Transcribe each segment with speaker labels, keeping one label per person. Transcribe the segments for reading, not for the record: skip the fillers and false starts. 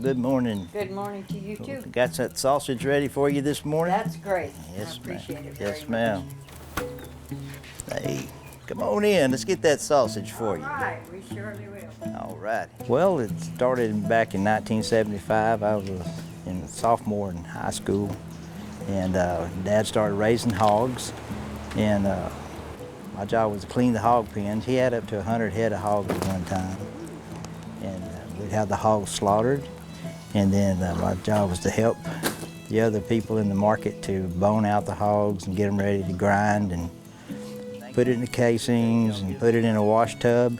Speaker 1: good morning.
Speaker 2: Good morning to you too.
Speaker 1: Got that sausage ready for you this morning?
Speaker 2: That's great.
Speaker 1: Yes,
Speaker 2: I appreciate it
Speaker 1: Yes,
Speaker 2: very
Speaker 1: ma'am. Hey, come on in. Let's get that sausage for you.
Speaker 2: All right, we surely will.
Speaker 1: All right. Well, it started back in 1975. I was a sophomore in high school, and Dad started raising hogs, and my job was to clean the hog pens. He had up to 100 head of hogs at one time, and we'd have the hogs slaughtered, and then my job was to help the other people in the market to bone out the hogs and get them ready to grind and put it in the casings and put it in a wash tub.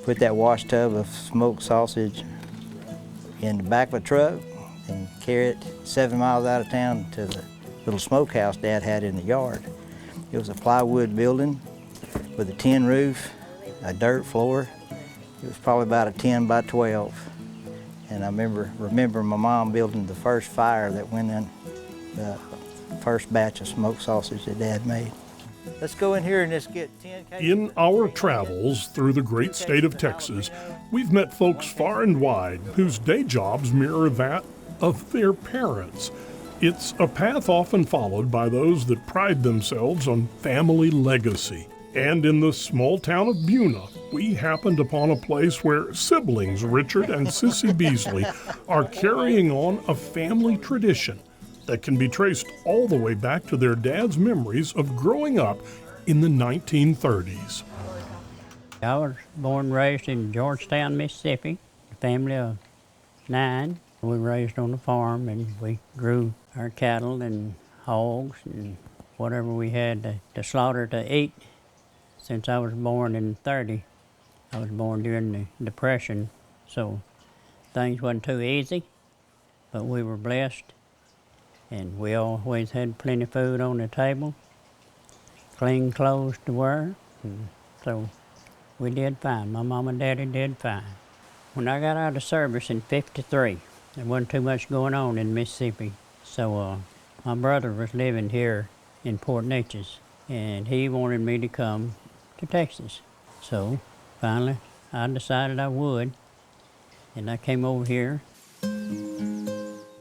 Speaker 1: Put that wash tub of smoked sausage in the back of a truck and carry it 7 miles out of town to the little smokehouse Dad had in the yard. It was a plywood building with a tin roof, a dirt floor. It was probably about a 10 by 12. And I remember my mom building the first fire that went in the first batch of smoked sausage that Dad made. Let's go in here and just get 10 cases.
Speaker 3: In our travels through the great state of Texas, we've met folks far and wide whose day jobs mirror that of their parents. It's a path often followed by those that pride themselves on family legacy. And in the small town of Buna, we happened upon a place where siblings Richard and Sissy Beasley are carrying on a family tradition that can be traced all the way back to their dad's memories of growing up in the 1930s.
Speaker 4: I was born and raised in Georgetown, Mississippi, a family of 9. We were raised on a farm, and we grew our cattle and hogs and whatever we had to slaughter to eat. Since I was born in 30, I was born during the Depression, so things wasn't too easy, but we were blessed. And we always had plenty of food on the table, clean clothes to wear, and so we did fine. My mom and daddy did fine. When I got out of service in '53, there wasn't too much going on in Mississippi, so my brother was living here in Port Neches, and he wanted me to come to Texas. So finally, I decided I would, and I came over here.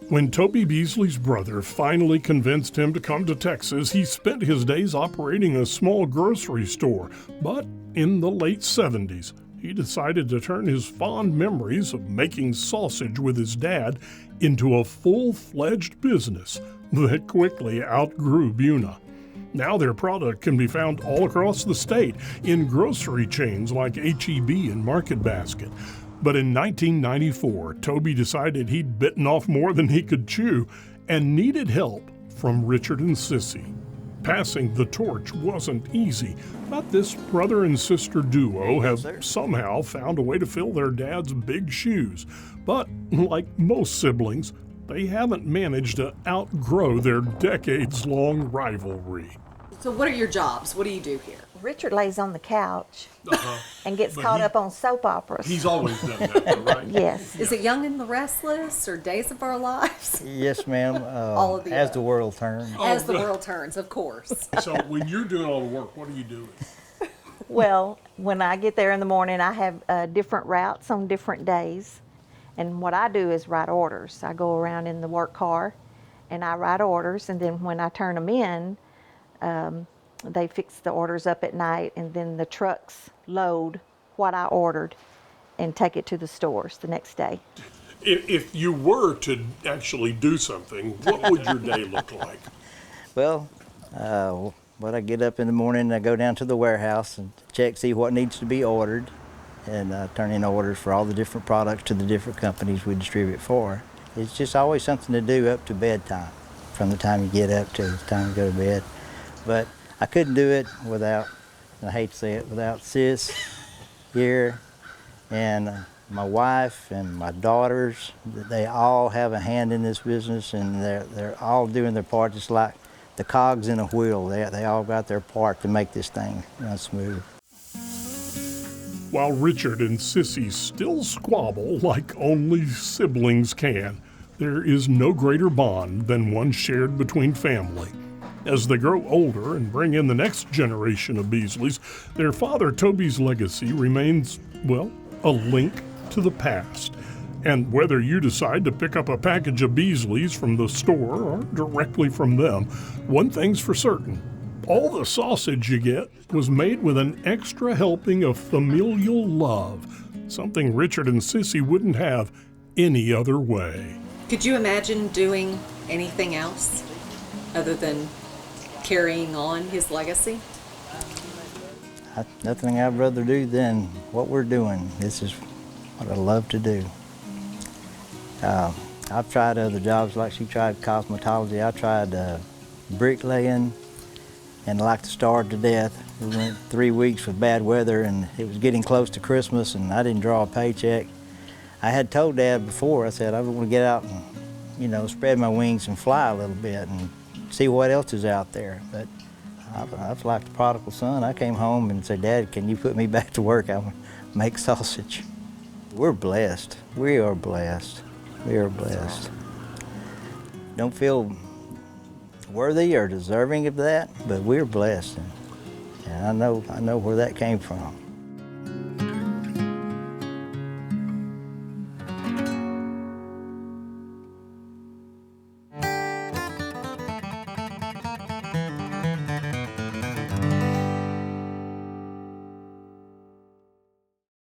Speaker 3: When Toby Beasley's brother finally convinced him to come to Texas, he spent his days operating a small grocery store. But in the late 70s, he decided to turn his fond memories of making sausage with his dad into a full-fledged business that quickly outgrew Buna. Now their product can be found all across the state in grocery chains like H-E-B and Market Basket. But in 1994, Toby decided he'd bitten off more than he could chew and needed help from Richard and Sissy. Passing the torch wasn't easy, but this brother and sister duo have somehow found a way to fill their dad's big shoes. But like most siblings, they haven't managed to outgrow their decades-long rivalry.
Speaker 5: So what are your jobs? What do you do here?
Speaker 6: Richard lays on the couch and gets caught up on soap operas.
Speaker 3: He's always done that, right?
Speaker 6: Yes.
Speaker 5: Is it Young and the Restless or Days of Our Lives?
Speaker 1: Yes, ma'am.
Speaker 5: All of the
Speaker 1: As
Speaker 5: above.
Speaker 1: the world turns.
Speaker 5: As the world turns, of course.
Speaker 3: So when you're doing all the work, what are you doing?
Speaker 6: Well, when I get there in the morning, I have different routes on different days. And what I do is write orders. I go around in the work car and I write orders, and then when I turn them in, they fix the orders up at night, and then the trucks load what I ordered and take it to the stores the next day.
Speaker 3: If you were to actually do something, what would your day look like?
Speaker 1: Well, I get up in the morning and I go down to the warehouse and check, see what needs to be ordered, and turn in orders for all the different products to the different companies we distribute for. It's just always something to do up to bedtime, from the time you get up to the time you go to bed. But I couldn't do it without, and I hate to say it, without Sis here and my wife and my daughters. They all have a hand in this business, and they're all doing their part, just like the cogs in a wheel. They all got their part to make this thing run smooth.
Speaker 3: While Richard and Sissy still squabble like only siblings can, there is no greater bond than one shared between family. As they grow older and bring in the next generation of Beasleys, their father Toby's legacy remains, well, a link to the past. And whether you decide to pick up a package of Beasley's from the store or directly from them, one thing's for certain. All the sausage you get was made with an extra helping of familial love, something Richard and Sissy wouldn't have any other way.
Speaker 5: Could you imagine doing anything else other than carrying on his legacy?
Speaker 1: Nothing I'd rather do than what we're doing. This is what I love to do. I've tried other jobs, like she tried cosmetology. I tried bricklaying, and I like to starve to death. We went 3 weeks with bad weather, and it was getting close to Christmas, and I didn't draw a paycheck. I had told Dad before, I said, I want to get out and, you know, spread my wings and fly a little bit and see what else is out there. But I was like the prodigal son. I came home and said, Dad, can you put me back to work? I want to make sausage. We're blessed. We are blessed. We are blessed. Don't feel worthy or deserving of that, but we're blessed. And I know where that came from.